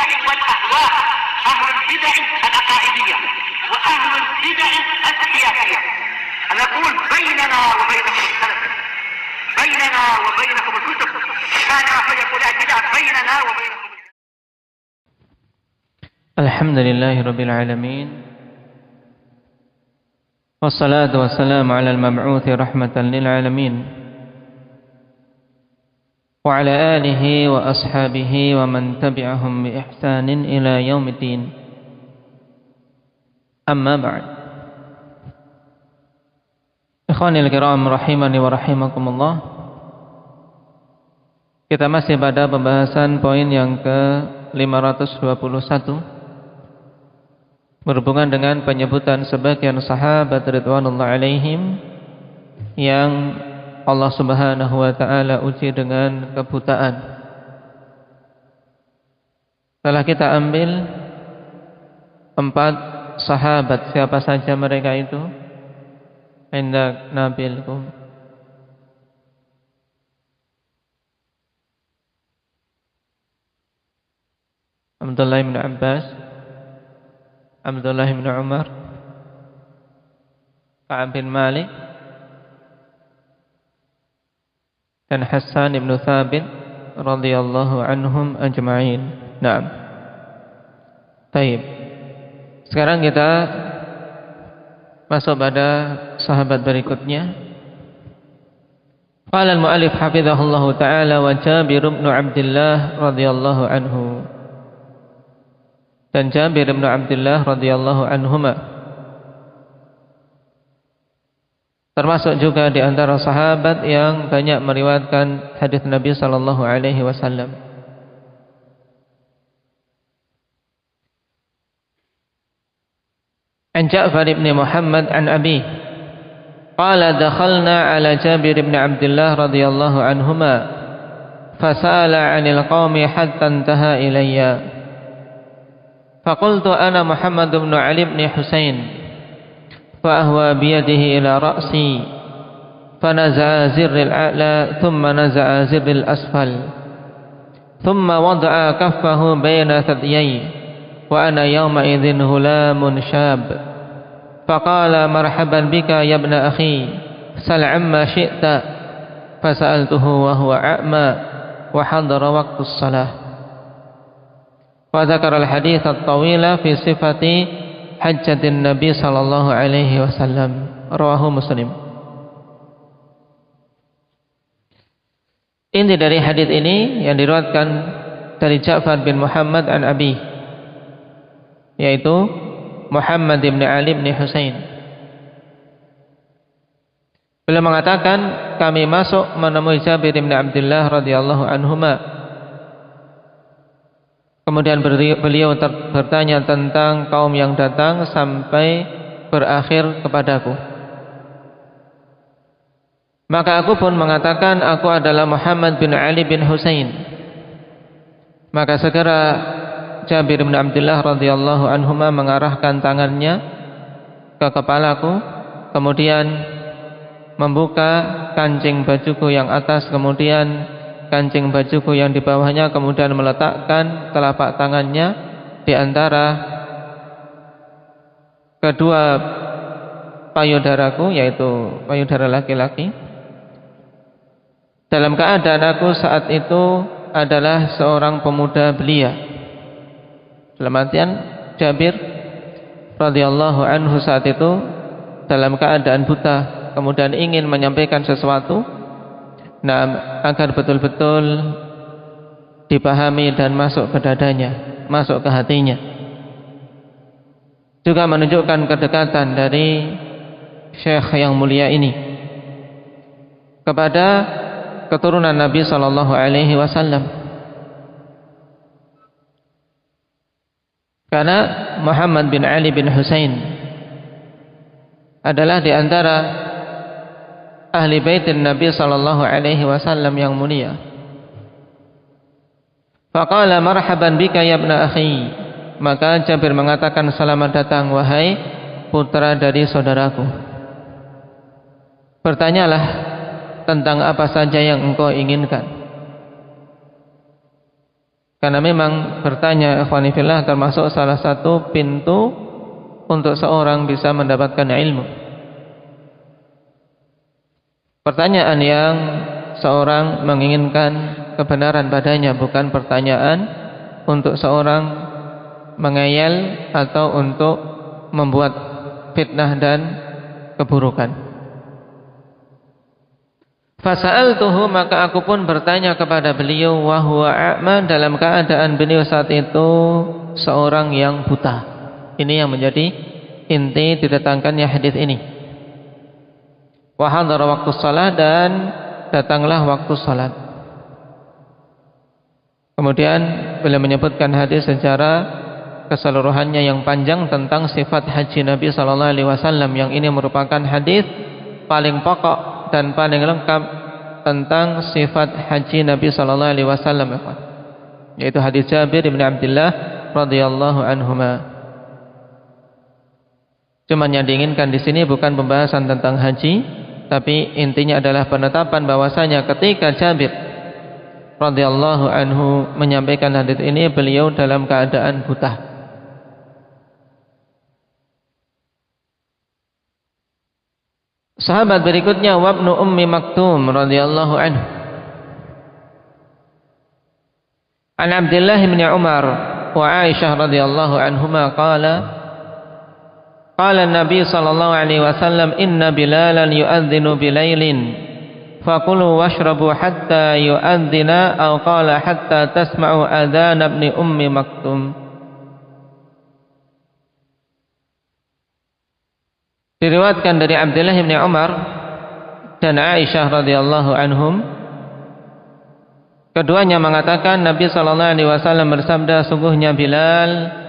البدع والأهواء، أهل البدع العقائدية وأهل البدع السياسية. نقول بيننا وبينكم السلف، بيننا وبينكم الكتب، كان فيقول البدع بيننا وبينكم. الحمد لله رب العالمين، والصلاة والسلام على المبعوث رحمة للعالمين وعلى آله وأصحابه ومن تبعهم بإحسان إلى يوم الدين. أما بعد. Ikhwanil kiram rahimani wa rahimakumullah. Kita masih pada pembahasan poin yang ke-521 berhubungan dengan penyebutan sebagian sahabat ridwanullah alaihim yang Allah Subhanahu wa taala uji dengan kebutaan. Setelah kita ambil 4 sahabat, siapa saja mereka itu? Hendak nabilkum. Abdullah bin Abbas, Abdullah bin Umar, Ka'ab bin Malik, dan Hassan bin Thabit radhiyallahu anhum ajma'in. Naam. Baik. Sekarang kita masuk pada sahabat berikutnya. Qala al-mu'allif hafizahullahu ta'ala wa Jabir bin Abdullah radhiyallahu anhu. Dan Jabir bin Abdullah radhiyallahu anhuma termasuk juga di antara sahabat yang banyak meriwayatkan hadis Nabi sallallahu alaihi wasallam. An Ja'far bin Muhammad an Abi qala dakhalna ala Jabir bin Abdullah radhiyallahu anhuma fasala 'anil qaumi hatta intaha ilayya faqultu ana Muhammad bin Ali bin Husain فأهوى بيده إلى رأسي فنزع زر الأعلى ثم نزع زر الأسفل ثم وضع كفه بين ثديي وأنا يومئذ غلام شاب فقال مرحبا بك يا ابن أخي سل عما شئت فسألته وهو أعمى وحضر وقت الصلاة وذكر الحديث الطويل في صفة hajjatin Nabi sallallahu alaihi wasallam. Rawahu Muslim. Inti dari hadis ini yang diriwayatkan dari Ja'far bin Muhammad an Abi, yaitu Muhammad bin Ali bin Husain. Beliau mengatakan kami masuk menemui Jabir bin Abdullah radhiyallahu anhuma. Kemudian beliau bertanya tentang kaum yang datang sampai berakhir kepadaku. Maka aku pun mengatakan aku adalah Muhammad bin Ali bin Husain. Maka segera Jabir bin Abdullah radhiyallahu anhuma mengarahkan tangannya ke kepalaku, kemudian membuka kancing bajuku yang atas, kemudian kancing bajuku yang di bawahnya, kemudian meletakkan telapak tangannya di antara kedua payudaraku, yaitu payudara laki-laki. Dalam keadaan aku saat itu adalah seorang pemuda belia. Dalam artian Jabir radhiyallahu anhu saat itu dalam keadaan buta, kemudian ingin menyampaikan sesuatu, agar betul-betul dipahami dan masuk ke dadanya, masuk ke hatinya. Juga menunjukkan kedekatan dari Syekh yang mulia ini kepada keturunan Nabi sallallahu alaihi wasallam. Karena Muhammad bin Ali bin Husain adalah di antara ahli baitin Nabi sallallahu alaihi wasallam yang mulia. Faqala marhaban bika ya ibn akhi. Maka Jabir mengatakan selamat datang wahai putra dari saudaraku. Bertanyalah tentang apa saja yang engkau inginkan. Karena memang bertanya ikhwani fillah termasuk salah satu pintu untuk seorang bisa mendapatkan ilmu. Pertanyaan yang seorang menginginkan kebenaran padanya, bukan pertanyaan untuk seorang mengayal atau untuk membuat fitnah dan keburukan. Fasa'altuhu, maka aku pun bertanya kepada beliau, wa huwa a'ma, dalam keadaan beliau saat itu seorang yang buta. Ini yang menjadi inti didatangkannya hadis ini. Wa hadara waktu salat, dan datanglah waktu salat. Kemudian beliau menyebutkan hadis secara keseluruhannya yang panjang tentang sifat haji Nabi sallallahu alaihi wasallam, yang ini merupakan hadis paling pokok dan paling lengkap tentang sifat haji Nabi sallallahu alaihi wasallam, yaitu hadis Jabir bin Abdullah radhiyallahu anhuma. Cuma yang diinginkan di sini bukan pembahasan tentang haji, tapi intinya adalah penetapan bahwasanya ketika Jabir radhiyallahu anhu menyampaikan hadis ini, beliau dalam keadaan buta. Sahabat berikutnya Wabnu Ummi Maktum radhiyallahu anhu. An Abdullah bin Umar wa Aisyah radhiyallahu anhuma qala Nabi sallallahu alaihi wasallam, inna Bilalan yu'adzinu bilailin fakulu washrabu hatta yu'adzina, aw qala hatta tasma'u adzan ibni Ummi Maktum. Diriwayatkan dari Abdullah bin Umar dan Aisyah radhiyallahu anhum, keduanya mengatakan Nabi sallallahu alaihi wasallam bersabda, sungguhnya Bilal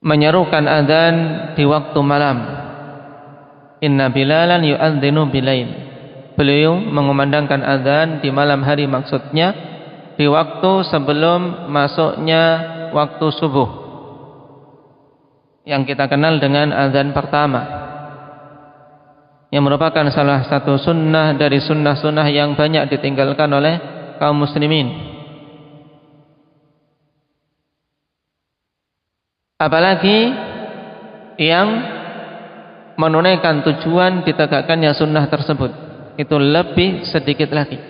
menyerukan azan di waktu malam. Inna Bilalan yu'adzinu bilail. Beliau mengumandangkan azan di malam hari, maksudnya di waktu sebelum masuknya waktu subuh, yang kita kenal dengan azan pertama, yang merupakan salah satu sunnah dari sunnah-sunnah yang banyak ditinggalkan oleh kaum muslimin. Apalagi yang menunaikan tujuan ditegakkannya sunnah tersebut, itu lebih sedikit lagi.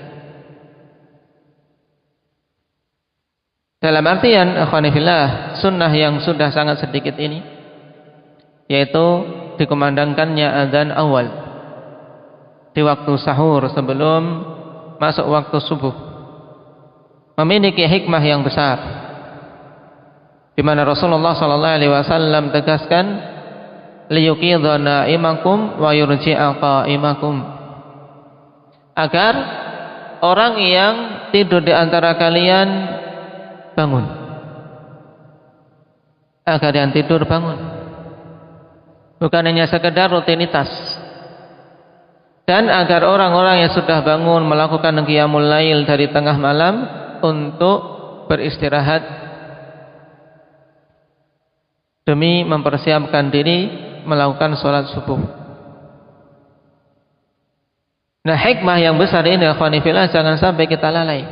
Dalam artian akhwani fillah, sunnah yang sudah sangat sedikit ini yaitu dikumandangkannya azan awal di waktu sahur sebelum masuk waktu subuh, memiliki hikmah yang besar, di mana Rasulullah sallallahu alaihi wasallam tegaskan, liyuqidha na'imakum wa yurji'a qa'imakum, agar orang yang tidur di antara kalian bangun, agar yang tidur bangun. Bukan hanya sekedar rutinitas, dan agar orang-orang yang sudah bangun melakukan qiyamul lail dari tengah malam untuk beristirahat demi mempersiapkan diri melakukan sholat subuh. Nah, hikmah yang besar ini akhwani fillah jangan sampai kita lalai.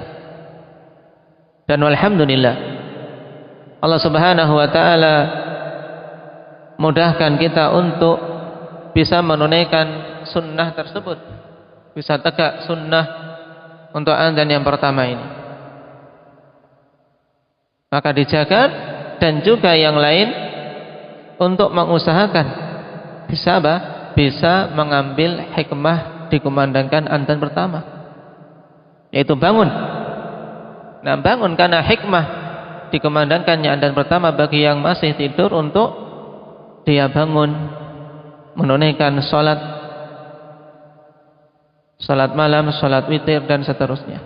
Dan alhamdulillah Allah Subhanahu wa taala mudahkan kita untuk bisa menunaikan sunnah tersebut, bisa tegak sunnah untuk azan yang pertama ini. Maka dijaga, dan juga yang lain untuk mengusahakan bisa apa? Bisa mengambil hikmah dikumandangkan azan pertama, yaitu bangun. Nah, bangun karena hikmah dikumandangkannya azan pertama bagi yang masih tidur, untuk dia bangun menunaikan salat malam, salat witir dan seterusnya,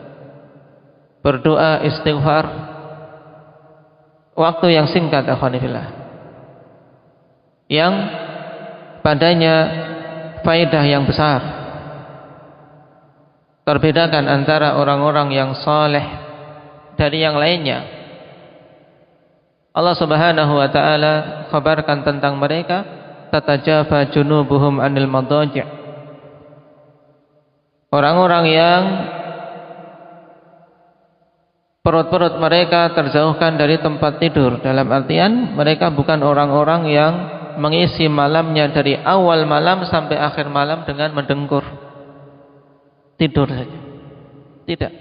berdoa, istighfar, waktu yang singkat akhwanillah, yang padanya faedah yang besar, terbedakan antara orang-orang yang saleh dari yang lainnya. Allah Subhanahu wa taala kabarkan tentang mereka, tatajafa junubuhum anil madaji'. Orang-orang yang perut-perut mereka terjauhkan dari tempat tidur. Dalam artian mereka bukan orang-orang yang mengisi malamnya dari awal malam sampai akhir malam dengan mendengkur, tidur saja. Tidak.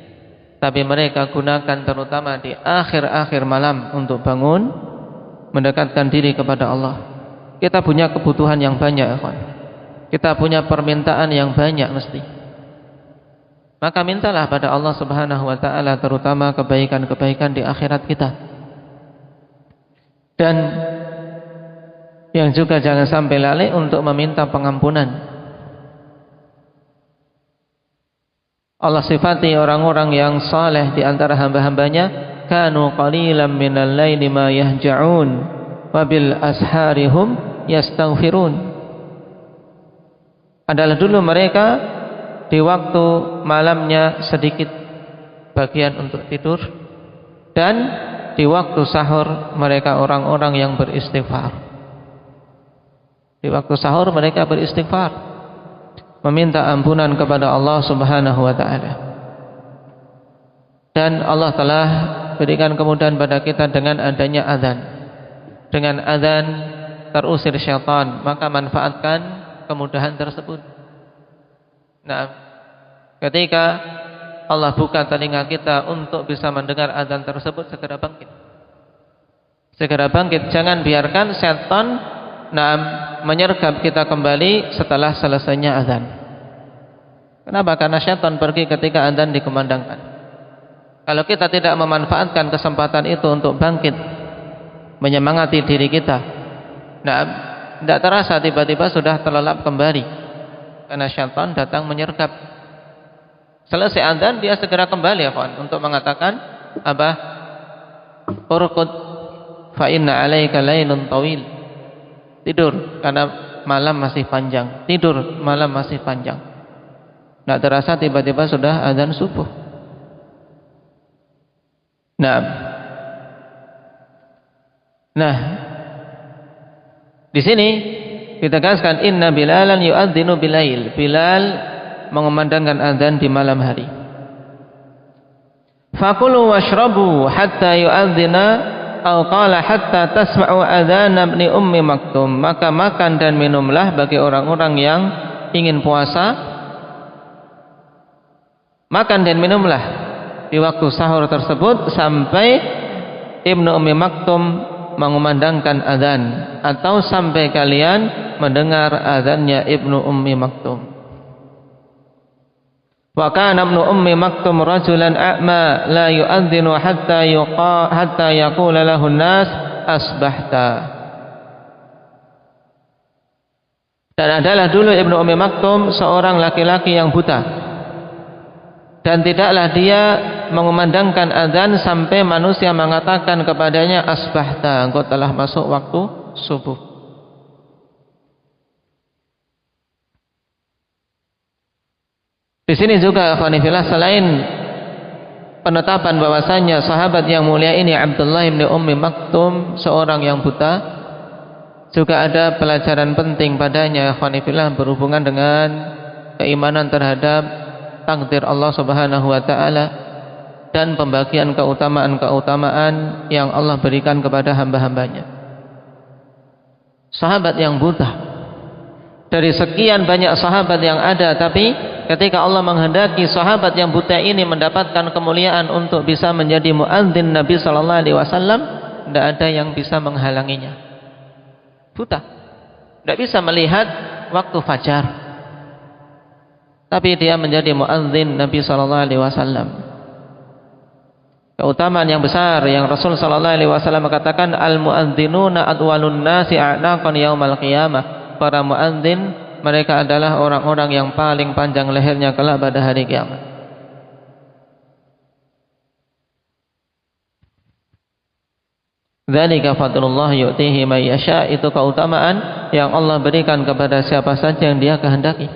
Tapi mereka gunakan terutama di akhir-akhir malam untuk bangun, mendekatkan diri kepada Allah. Kita punya kebutuhan yang banyak, ikhwan. Kita punya permintaan yang banyak mesti. Maka mintalah pada Allah Subhanahu wa taala terutama kebaikan-kebaikan di akhirat kita. Dan yang juga jangan sampai lalai untuk meminta pengampunan. Allah sifati orang-orang yang saleh di antara hamba-hambanya, kanu qalilan minal laili ma yahja'un wa bil asharihum yastaghfirun. Adalah dulu mereka di waktu malamnya sedikit bagian untuk tidur, dan di waktu sahur mereka orang-orang yang beristighfar. Di waktu sahur mereka beristighfar, meminta ampunan kepada Allah Subhanahu wa taala. Dan Allah telah berikan kemudahan pada kita dengan adanya azan. Dengan azan terusir syaitan, maka manfaatkan kemudahan tersebut. Nah, ketika Allah buka telinga kita untuk bisa mendengar azan tersebut, segera bangkit. Segera bangkit, jangan biarkan syaitan menyergap kita kembali setelah selesainya azan. Kenapa? Karena syaitan pergi ketika azan dikumandangkan. Kalau kita tidak memanfaatkan kesempatan itu untuk bangkit, menyemangati diri kita, tidak terasa tiba-tiba sudah terlelap kembali, karena syaitan datang menyergap. Selesai azan dia segera kembali ya kawan, untuk mengatakan apa? Urqud fa inna 'alaika lailun tawil. Tidur karena malam masih panjang. Tidur, malam masih panjang. Tidak terasa tiba-tiba sudah azan subuh. Nah, di sini ditegaskan inna bilalan yu'adzinu bilail. Bilal mengumandangkan azan di malam hari. Fakulu washrabu hatta yu'adzina atau qala hatta tasma'u adzan ibni ummi maktum. Maka makan dan minumlah bagi orang-orang yang ingin puasa. Makan dan minumlah di waktu sahur tersebut sampai Ibnu Ummi Maktum mengumandangkan azan, atau sampai kalian mendengar azannya Ibnu Ummi Maktum. Wa kana Ibnu Ummi Maktum rajulan a'ma la yu'adzinu hatta yaqula lahu an-nas asbahta. Dan adalah dulu Ibnu Ummi Maktum seorang laki-laki yang buta, dan tidaklah dia mengumandangkan azan sampai manusia mengatakan kepadanya asbahta, engkau telah masuk waktu subuh. Di sini juga akhwanifillah, selain penetapan bahwasanya sahabat yang mulia ini Abdullah bin Ummi Maktum seorang yang buta, juga ada pelajaran penting padanya akhwanifillah berhubungan dengan keimanan terhadap takdir Allah Subhanahu wa taala dan pembagian keutamaan-keutamaan yang Allah berikan kepada hamba-hambanya. Sahabat yang buta, dari sekian banyak sahabat yang ada, tapi ketika Allah menghendaki sahabat yang buta ini mendapatkan kemuliaan untuk bisa menjadi muadzin Nabi sallallahu alaihi wasallam, tidak ada yang bisa menghalanginya. Buta, tidak bisa melihat waktu fajar, tapi dia menjadi muadzin Nabi sallallahu alaihi wasallam. Keutamaan yang besar yang Rasul sallallahu alaihi wasallam katakan, al muadzinuna adwalun nasi a'naqan yaumal qiyamah. Para muadzin mereka adalah orang-orang yang paling panjang lehernya kelak pada hari kiamat. Dzalika fadlullah yu'tihi may yasha, itu keutamaan yang Allah berikan kepada siapa saja yang Dia kehendaki.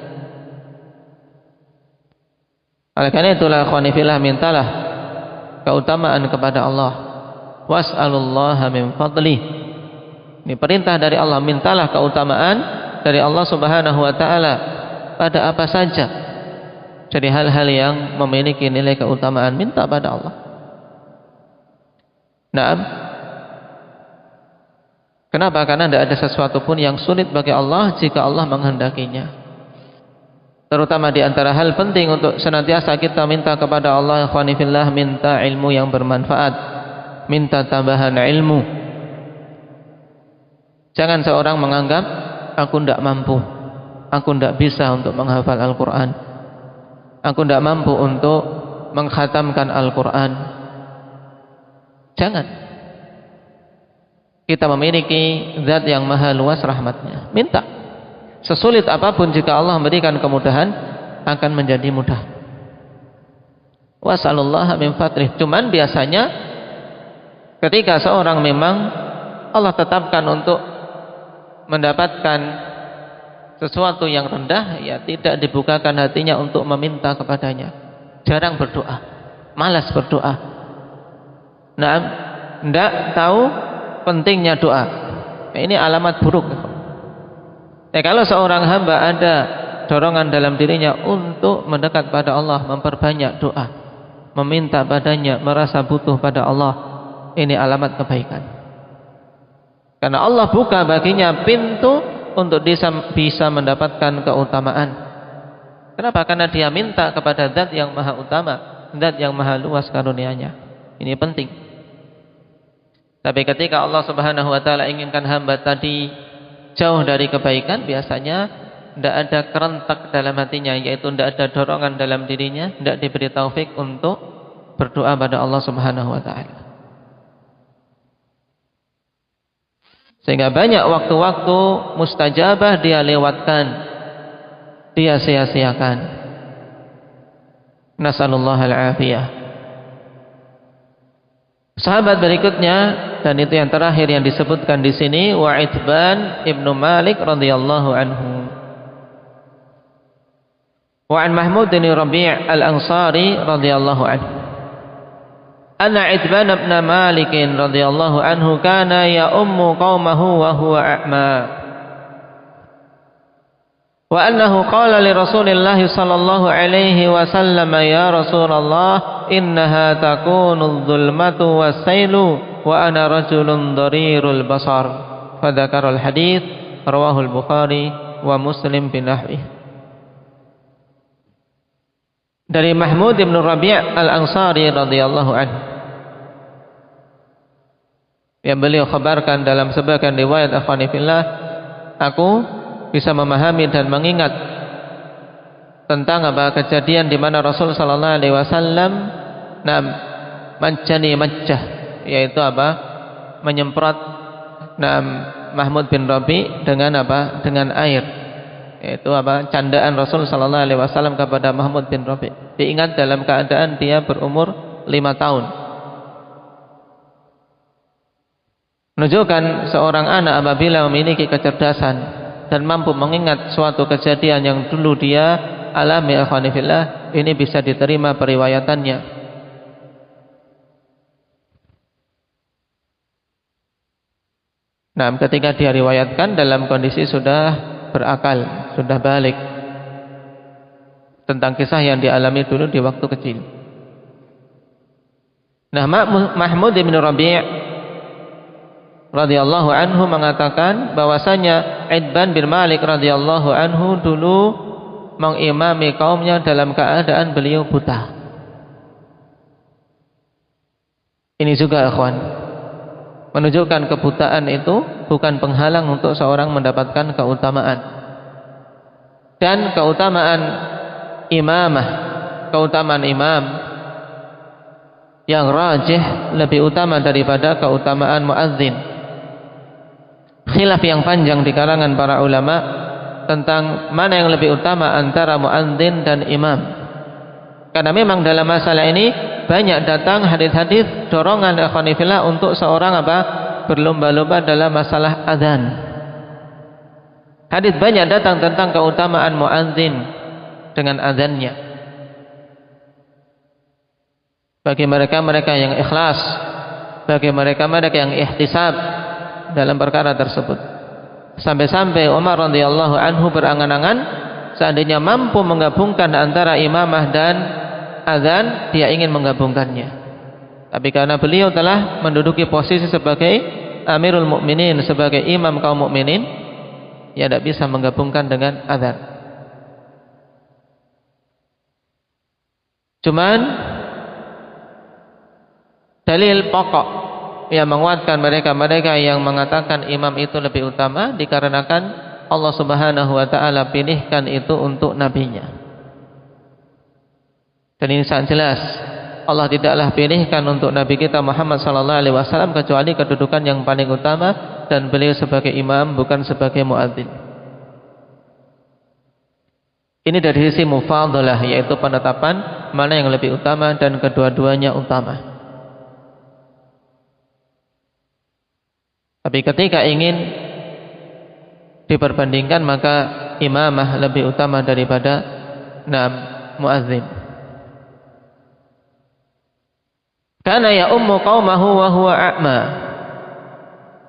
Oleh karena itulah akhwanifillah, mintalah keutamaan kepada Allah. Was'alullaha min fadlih. Ini perintah dari Allah, mintalah keutamaan dari Allah Subhanahu wa taala pada apa saja. Jadi hal-hal yang memiliki nilai keutamaan, minta pada Allah. Naam. Kenapa? Karena tidak ada sesuatu pun yang sulit bagi Allah jika Allah menghendakinya. Terutama di antara hal penting untuk senantiasa kita minta kepada Allah, ikhwani fillah, minta ilmu yang bermanfaat, minta tambahan ilmu. Jangan seorang menganggap aku tidak mampu, aku tidak bisa untuk menghafal Al-Quran, aku tidak mampu untuk mengkhatamkan Al-Quran. Jangan. Kita memiliki zat yang maha luas rahmatnya. Minta. Sesulit apapun, jika Allah memberikan kemudahan, akan menjadi mudah. Wasallallahu min fadlih. Cuman biasanya ketika seorang memang Allah tetapkan untuk mendapatkan sesuatu yang rendah, ya tidak dibukakan hatinya untuk meminta kepadanya. Jarang berdoa, malas berdoa. Nah, tidak tahu pentingnya doa. Ini alamat buruk. Kalau seorang hamba ada dorongan dalam dirinya untuk mendekat pada Allah, memperbanyak doa, meminta padanya, merasa butuh pada Allah, ini alamat kebaikan. Karena Allah buka baginya pintu untuk bisa mendapatkan keutamaan. Kenapa? Karena dia minta kepada zat yang maha utama, zat yang maha luas karunia-Nya. Ini penting. Tapi ketika Allah Subhanahu wa taala inginkan hamba tadi jauh dari kebaikan, biasanya tidak ada kerentak dalam hatinya, yaitu tidak ada dorongan dalam dirinya, tidak diberi taufik untuk berdoa pada Allah Subhanahu wa taala. Sehingga banyak waktu-waktu mustajabah dia lewatkan, dia sia-siakan. Nasallallahu al-afiyah. Sahabat berikutnya, dan itu yang terakhir yang disebutkan di sini, wa Itban ibnu Malik radhiyallahu anhu. Wa an Mahmud bin Rabi' al-Ansari radhiyallahu anhu. Anna Itban ibn Malik radhiyallahu anhu kana ya'ummu qaumahu wa huwa a'ma. Wa annahu qala li Rasulillah sallallahu alaihi wasallam, ya Rasulullah, innaha takunu adh-dhulmatu was-sailu wa ana rajulun dharirul basar. Fadzakara al-hadits rawahu al-Bukhari wa Muslim binahwi. Dari Mahmud bin Rabi' al-Ansari radhiyallahu anhu, yang beliau khabarkan dalam sebagian riwayat, akhwani fillah, aku bisa memahami dan mengingat tentang kejadian di mana Rasul sallallahu alaihi wasallam majani majjah, yaitu menyemprot Mahmud bin Rabi' dengan dengan air, yaitu candaan Rasul sallallahu alaihi wasallam kepada Mahmud bin Rabi'. Diingat dalam keadaan dia berumur 5 tahun. Menunjukkan seorang anak apabila memiliki kecerdasan dan mampu mengingat suatu kejadian yang dulu dia alami, akhwani fillah, ini bisa diterima periwayatannya. Nah, ketika dia riwayatkan dalam kondisi sudah berakal, sudah balik, tentang kisah yang dialami dulu di waktu kecil. Nah, Mahmud bin Rabi' radhiyallahu anhu mengatakan bahwasanya Itban bin Malik radhiyallahu anhu dulu mengimami kaumnya dalam keadaan beliau buta. Ini juga, ikhwan, menunjukkan kebutaan itu bukan penghalang untuk seorang mendapatkan keutamaan. Dan keutamaan imamah, keutamaan imam yang rajih lebih utama daripada keutamaan muadzin. Khilaf yang panjang di kalangan para ulama tentang mana yang lebih utama antara muadzin dan imam. Karena memang dalam masalah ini banyak datang hadis-hadis dorongan akhwani fillah untuk seorang berlomba-lomba dalam masalah azan. Hadis banyak datang tentang keutamaan muadzin dengan azannya. Bagi mereka-mereka yang ikhlas, bagi mereka-mereka yang ihtisab dalam perkara tersebut. Sampai-sampai Umar radhiyallahu anhu berangan-angan seandainya mampu menggabungkan antara imamah dan azan, dia ingin menggabungkannya. Tapi karena beliau telah menduduki posisi sebagai Amirul Mukminin, sebagai imam kaum mukminin, ya tidak bisa menggabungkan dengan adzan. Cuman dalil pokok yang menguatkan mereka yang mengatakan imam itu lebih utama dikarenakan Allah Subhanahu wa taala pilihkan itu untuk nabinya. Dan ini sangat jelas, Allah tidaklah pilihkan untuk Nabi kita Muhammad sallallahu alaihi wasallam kecuali kedudukan yang paling utama, dan beliau sebagai imam bukan sebagai muadzin. Ini dari sisi mufadalah, yaitu penetapan mana yang lebih utama dan kedua-duanya utama. Tapi ketika ingin diperbandingkan, maka imamah lebih utama daripada muadzin. Karena ya ummu qaumahu wa huwa a'ma.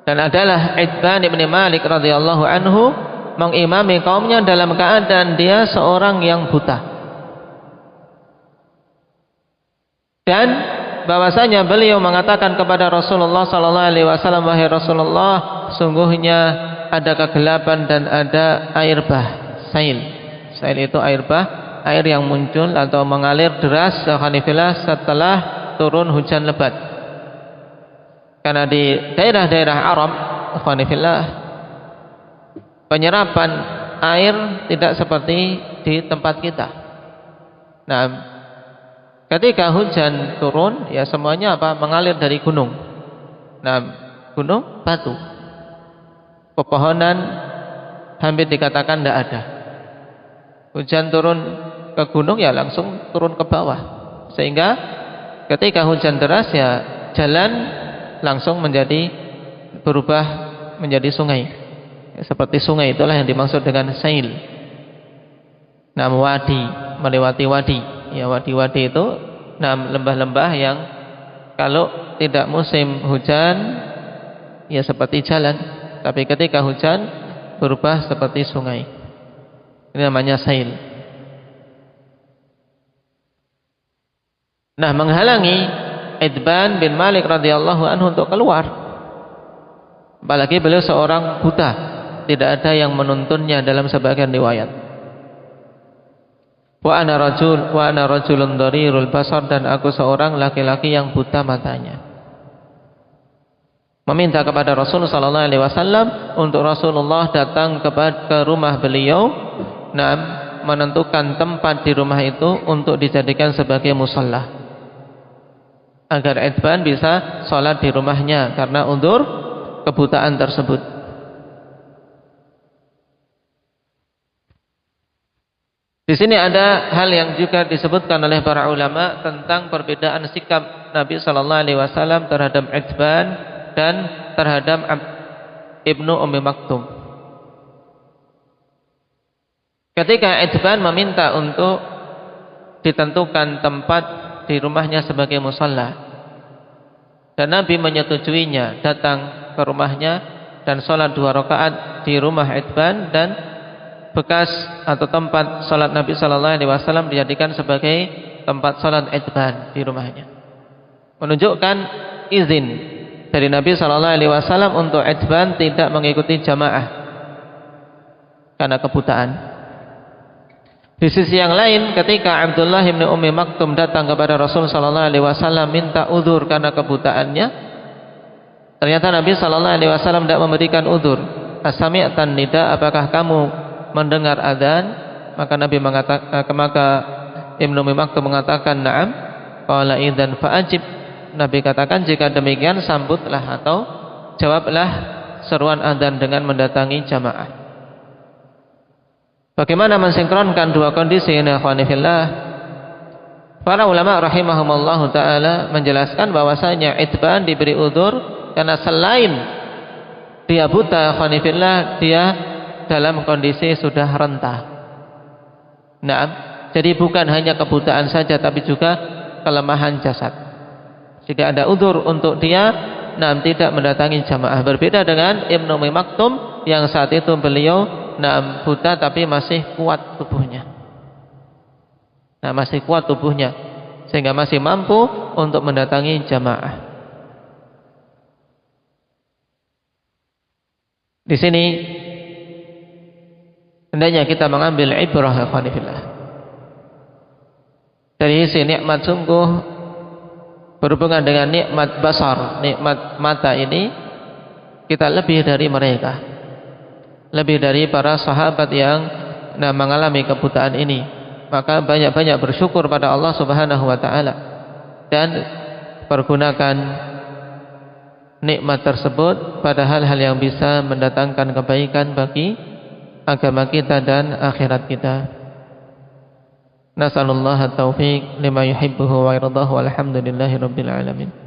Dan adalah Itban bin Malik radhiyallahu anhu mengimami kaumnya dalam keadaan dia seorang yang buta. Dan bahwasanya beliau mengatakan kepada Rasulullah sallallahu alaihi wasallam, wahai Rasulullah, sungguhnya ada kegelapan dan ada air bah, sail. Sail itu air bah, air yang muncul atau mengalir deras setelah turun hujan lebat. Karena di daerah-daerah Arab, penyerapan air tidak seperti di tempat kita. Nah, ketika hujan turun, ya semuanya mengalir dari gunung. Nah, gunung batu, pepohonan hampir dikatakan tidak ada. Hujan turun ke gunung, ya langsung turun ke bawah, sehingga ketika hujan deras, ya jalan langsung berubah menjadi sungai. Ya, seperti sungai itulah yang dimaksud dengan sail. Nah, wadi, melewati wadi. Ya, wadi-wadi itu lembah-lembah yang kalau tidak musim hujan ya seperti jalan, tapi ketika hujan berubah seperti sungai. Ini namanya sail. Nah, menghalangi Itban bin Malik radhiyallahu anhu untuk keluar. Apalagi beliau seorang buta, tidak ada yang menuntunnya dalam sebagian riwayat. Wa ana rajulun dharirul basar, dan aku seorang laki-laki yang buta matanya. Meminta kepada Rasulullah sallallahu alaihi wasallam untuk Rasulullah datang ke rumah beliau, menentukan tempat di rumah itu untuk dijadikan sebagai musalla, agar Itban bisa sholat di rumahnya karena uzur kebutaan tersebut. Di sini ada hal yang juga disebutkan oleh para ulama tentang perbedaan sikap Nabi sallallahu alaihi wasallam terhadap Itban dan terhadap Ibnu Ummi Maktum. Ketika Itban meminta untuk ditentukan tempat di rumahnya sebagai musalla, dan Nabi menyetujuinya, datang ke rumahnya dan sholat 2 rakaat di rumah Itban, dan bekas atau tempat sholat Nabi sallallahu alaihi wasallam dijadikan sebagai tempat sholat Itban di rumahnya, menunjukkan izin dari Nabi sallallahu alaihi wasallam untuk Itban tidak mengikuti jamaah karena kebutaan. Di sisi yang lain, ketika Abdullah bin Ummi Maktum datang kepada Rasul sallallahu alaihi wasallam minta udzur karena kebutaannya, ternyata Nabi sallallahu alaihi wasallam tidak memberikan udzur. Asami'tan nida, apakah kamu mendengar adzan? Maka Nabi maka Ibnu Ummi Maktum mengatakan na'am. Qala idzan fa'ajib. Nabi katakan, jika demikian sambutlah atau jawablah seruan adzan dengan mendatangi jamaah. Bagaimana mensinkronkan dua kondisi ini, akhwani fillah? Para ulama rahimahumullah taala menjelaskan bahwasanya Itban diberi udzur karena selain dia buta, akhwani fillah, dia dalam kondisi sudah renta. Nah, jadi bukan hanya kebutaan saja tapi juga kelemahan jasad. Jika ada udzur untuk dia tidak mendatangi jamaah, berbeda dengan Ibnu Ummi Maktum yang saat itu beliau buta tapi masih kuat tubuhnya. Masih kuat tubuhnya, sehingga masih mampu untuk mendatangi jamaah. Di sini hendaknya kita mengambil ibrah ikhwanifillah. Dari sisi nikmat sungguh berhubungan dengan nikmat basar, nikmat mata ini, kita lebih dari mereka, lebih dari para sahabat yang mengalami kebutaan ini. Maka banyak-banyak bersyukur pada Allah Subhanahu wa taala dan pergunakan nikmat tersebut pada hal-hal yang bisa mendatangkan kebaikan bagi agama kita dan akhirat kita. Nasallallahu at-taufiq lima yuhibbuhu wa yardahu, walhamdulillahi rabbil alamin.